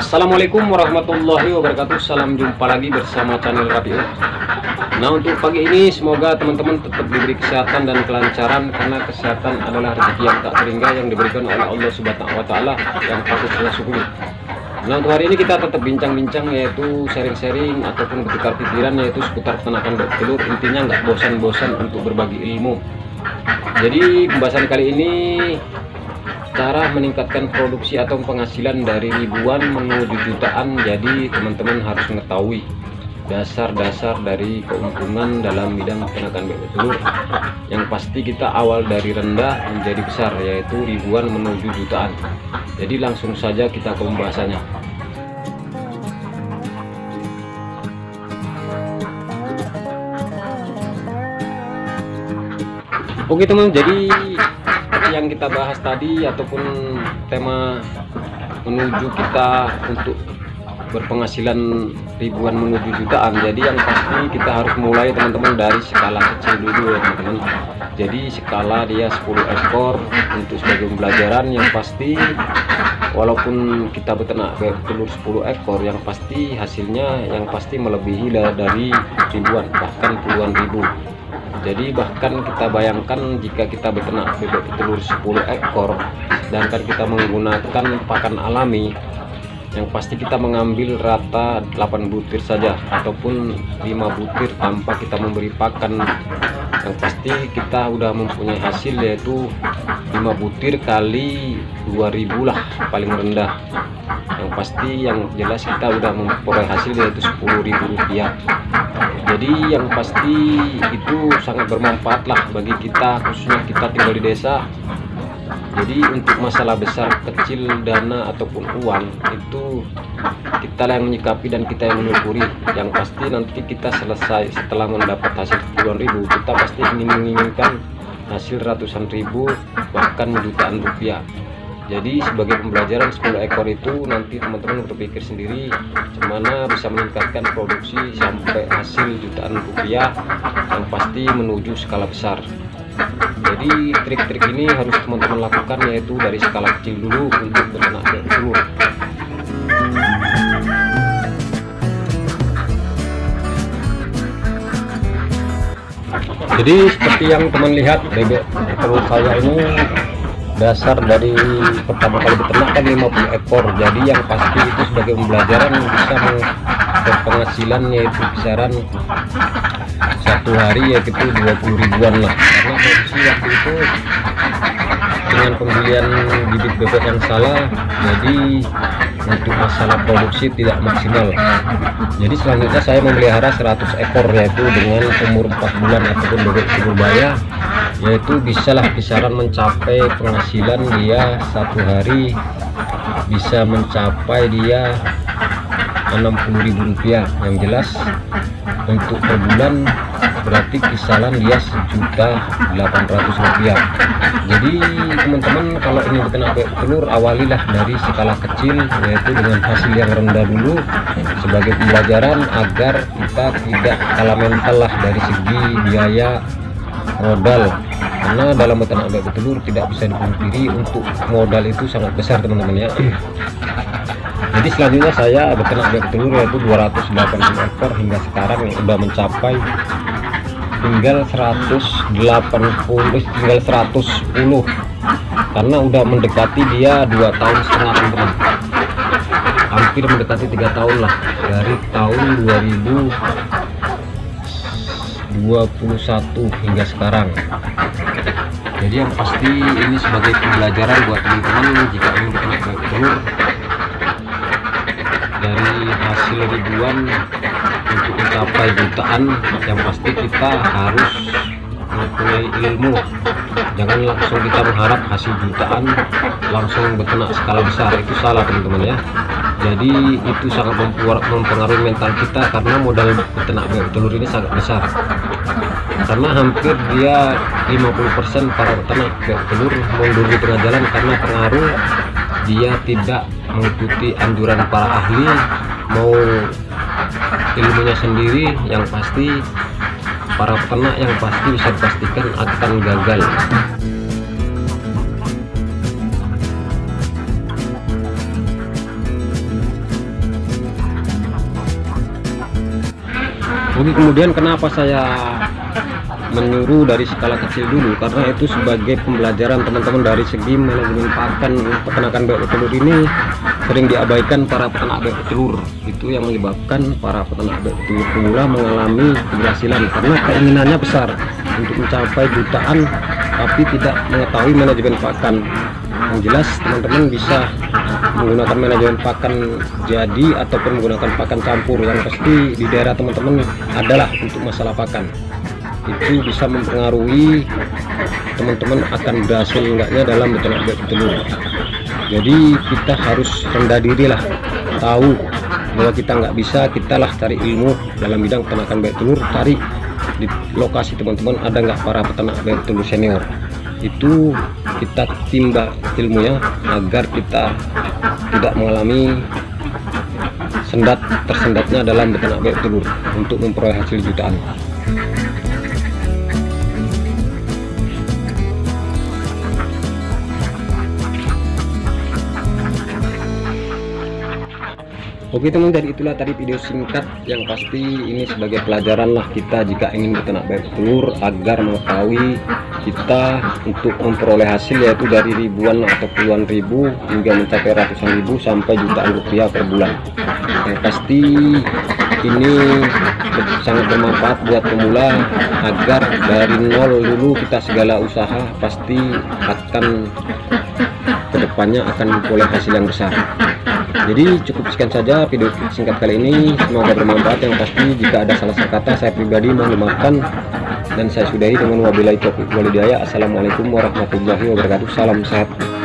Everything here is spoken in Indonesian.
Assalamualaikum warahmatullahi wabarakatuh. Salam jumpa lagi bersama channel Rabiul. Nah, untuk pagi ini semoga teman-teman tetap diberi kesehatan dan kelancaran, karena kesehatan adalah rezeki yang tak terhingga yang diberikan oleh Allah Subhanahu wa taala yang patut kita syukuri. Nah, untuk hari ini kita tetap bincang-bincang, yaitu sharing-sharing ataupun bertukar pikiran, yaitu seputar peternakan telur. Intinya nggak bosan-bosan untuk berbagi ilmu. Jadi pembahasan kali ini cara meningkatkan produksi atau penghasilan dari ribuan menuju jutaan. Jadi teman-teman harus mengetahui dasar-dasar dari keuntungan dalam bidang peternakan bebek telur. Yang pasti kita awal dari rendah menjadi besar, yaitu ribuan menuju jutaan. Jadi langsung saja kita ke pembahasannya. Oke teman, jadi yang kita bahas tadi ataupun tema menuju kita untuk berpenghasilan ribuan menuju jutaan. Jadi yang pasti kita harus mulai teman-teman dari skala kecil dulu ya teman-teman. Jadi skala dia 10 ekor untuk sebagai pembelajaran. Yang pasti walaupun kita beternak telur 10 ekor, yang pasti hasilnya yang pasti melebihi dari ribuan, bahkan puluhan ribu. Jadi bahkan kita bayangkan jika kita beternak bebek telur 10 ekor, sedangkan kita menggunakan pakan alami, yang pasti kita mengambil rata 8 butir saja ataupun 5 butir tanpa kita memberi pakan, yang pasti kita udah mempunyai hasil, yaitu 5 butir kali 2000 lah paling rendah. Yang pasti yang jelas kita udah memperoleh hasil, yaitu Rp10.000. Jadi yang pasti itu sangat bermanfaat lah bagi kita, khususnya kita tinggal di desa. Jadi untuk masalah besar kecil dana ataupun uang itu kita yang menyikapi dan kita yang menyukuri. Yang pasti nanti kita selesai setelah mendapat hasil puluhan ribu, kita pasti menginginkan hasil ratusan ribu bahkan jutaan rupiah. Jadi sebagai pembelajaran 10 ekor itu nanti teman-teman berpikir sendiri gimana bisa meningkatkan produksi sampai hasil jutaan rupiah, yang pasti menuju skala besar. Jadi trik-trik ini harus teman-teman lakukan, yaitu dari skala kecil dulu untuk beternak telur. Jadi seperti yang teman lihat, bebek telur saya ini dasar dari pertama kali beternak kan 50 ekor. Jadi yang pasti itu sebagai pembelajaran bisa berpenghasilan, yaitu kisaran satu hari yaitu 20 ribuan lah, karena produksi waktu itu dengan pembelian bibit bebek yang salah, jadi untuk masalah produksi tidak maksimal. Jadi selanjutnya saya memelihara 100 ekor, yaitu dengan umur 4 bulan ataupun bebek Surabaya, yaitu bisalah kisaran mencapai penghasilan dia satu hari bisa mencapai dia Rp60.000. Yang jelas untuk per bulan berarti kisaran dia Rp1.800.000. Jadi teman-teman kalau ini beternak bebek telur, awalilah dari skala kecil, yaitu dengan hasil yang rendah dulu sebagai pembelajaran agar kita tidak kalah mental lah dari segi biaya modal. Karena dalam beternak bebek telur tidak bisa dipungkiri untuk modal itu sangat besar teman-teman ya. Jadi selanjutnya saya beternak bebek telur yaitu 280 ekor hingga sekarang yang sudah mencapai tinggal 110, karena udah mendekati dia 2,5 tahun teman-teman, hampir mendekati 3 tahun lah, dari tahun 2021 hingga sekarang. Jadi yang pasti ini sebagai pembelajaran buat teman-teman jika ingin beternak bebek telur dari hasil ribuan untuk mencapai jutaan. Yang pasti kita harus mempunyai ilmu, jangan langsung kita mengharap hasil jutaan langsung beternak skala besar, itu salah teman-teman ya. Jadi itu sangat mempengaruhi mental kita, karena modal beternak bebek telur ini sangat besar, karena hampir dia 50% para peternak bebek telur mundur di tengah jalan karena pengaruh dia tidak mengikuti anjuran para ahli, mau ilmunya sendiri. Yang pasti para peternak yang pasti bisa dipastikan akan gagal. Oke, kemudian kenapa saya menyuruh dari skala kecil dulu, karena itu sebagai pembelajaran teman-teman dari segi manajemen pakan peternakan bebek telur ini sering diabaikan para peternak bebek telur. Itu yang menyebabkan para peternak bebek telur pemula mengalami keberhasilan karena keinginannya besar untuk mencapai jutaan tapi tidak mengetahui manajemen pakan. Yang jelas teman-teman bisa menggunakan manajemen pakan jadi ataupun menggunakan pakan campur. Yang pasti di daerah teman-teman adalah untuk masalah pakan itu bisa mempengaruhi teman-teman akan berhasil enggaknya dalam beternak bebek telur. Jadi kita harus rendah diri lah, tahu bahwa kita nggak bisa, kita lah cari ilmu dalam bidang peternakan bebek telur. Cari di lokasi teman-teman ada nggak para peternak bebek telur senior, itu kita timba ilmunya agar kita tidak mengalami tersendatnya dalam beternak bebek telur untuk memperoleh hasil jutaan. Oke teman, jadi itulah tadi video singkat yang pasti ini sebagai pelajaran lah kita jika ingin beternak bebek telur agar mengetahui kita untuk memperoleh hasil yaitu dari ribuan atau puluhan ribu hingga mencapai ratusan ribu sampai jutaan rupiah per bulan. Yang pasti ini sangat bermanfaat buat pemula agar dari nol dulu kita segala usaha pasti akan kedepannya akan memperoleh hasil yang besar. Jadi cukup sekian saja video singkat kali ini, semoga bermanfaat. Yang pasti jika ada salah kata saya pribadi mohon dimaafkan dan saya sudahi dengan wabillahi taufiq wal hidayah. Assalamualaikum warahmatullahi wabarakatuh. Salam sehat.